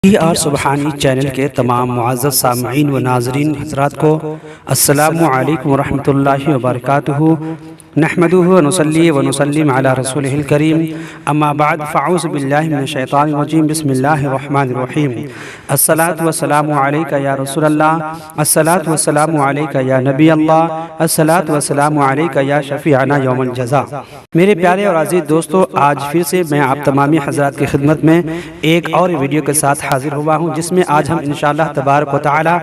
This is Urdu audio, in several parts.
اور سبحانی چینل کے تمام معزز سامعین و ناظرین حضرات کو السلام علیکم ورحمۃ اللہ وبرکاتہ۔ نحمدہ ونصلی ونسلم علی رسولہ الکریم، اما بعد فاعوذ باللہ من الشیطان الرجیم، بسم اللہ الرحمن الرحیم۔ الصلاۃ والسلام علیک یا رسول اللہ، الصلاۃ والسلام علیک یا نبی اللہ، الصلاۃ والسلام علیک یا شفیعنا یوم الجزا۔ میرے پیارے اور عزیز دوستو، آج پھر سے میں آپ تمامی حضرات کی خدمت میں ایک اور ویڈیو کے ساتھ حاضر ہوا ہوں، جس میں آج ہم انشاءاللہ تبارک و تعالی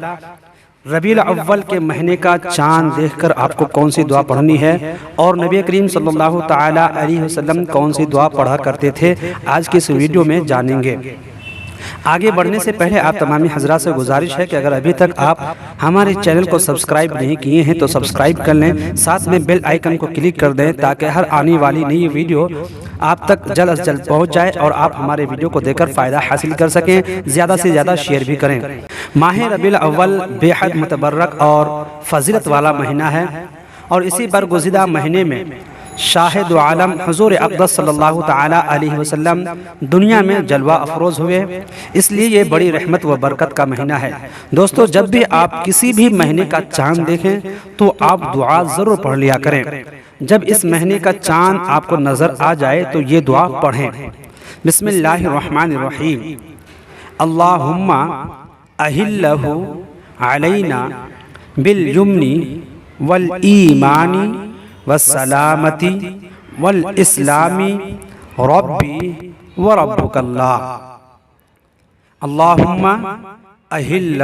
ربیع الاول کے مہینے کا چاند دیکھ کر آپ کو کون سی دعا پڑھنی ہے اور نبی کریم صلی اللہ تعالی علیہ وسلم کون سی دعا پڑھا کرتے تھے، آج کی اس ویڈیو میں جانیں گے۔ آگے بڑھنے سے پہلے آپ تمامی حضرات سے گزارش ہے کہ اگر ابھی تک آپ ہمارے چینل کو سبسکرائب نہیں کیے ہیں تو سبسکرائب کر لیں، ساتھ میں بیل آئیکن کو کلک کر دیں تاکہ ہر آنے والی نئی ویڈیو آپ تک جلد از جلد پہنچ جائے اور آپ ہمارے ویڈیو کو دیکھ کر فائدہ حاصل کر سکیں، زیادہ سے زیادہ شیئر بھی کریں۔ ماہ ربیع الاول بے حد متبرک اور فضیلت والا مہینہ ہے، اور اسی برگزیدہ مہینے میں شاہد عالم حضور اقدس صلی اللہ تعالی علیہ وسلم دنیا میں جلوہ افروز ہوئے، اس لیے یہ بڑی رحمت و برکت کا مہینہ ہے۔ دوستو، جب بھی آپ کسی بھی مہینے کا چاند دیکھیں تو آپ دعا ضرور پڑھ لیا کریں۔ جب اس مہینے کا چاند آپ کو نظر آ جائے تو یہ دعا پڑھیں۔ بسم اللہ الرحمن الرحیم۔ اللہم اہلہ علینا بالیمن والایمان والسلامتی والاسلامی ربی وربک اللہ۔ اللہم اہلہ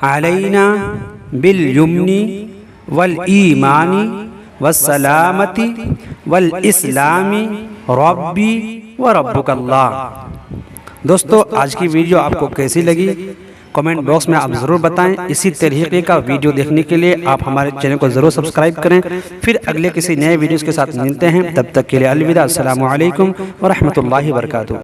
علینا بالیمن والایمان والسلامتی والاسلامی ربی وربک اللہ۔ دوستو، آج کی ویڈیو آپ کو کیسی لگی کمنٹ باکس میں آپ ضرور بتائیں۔ اسی طریقے کا ویڈیو دیکھنے کے لیے آپ ہمارے چینل کو ضرور سبسکرائب کریں۔ پھر اگلے کسی نئے ویڈیوز کے ساتھ ملتے ہیں، تب تک کے لیے الوداع۔ السلام علیکم ورحمۃ اللہ وبرکاتہ۔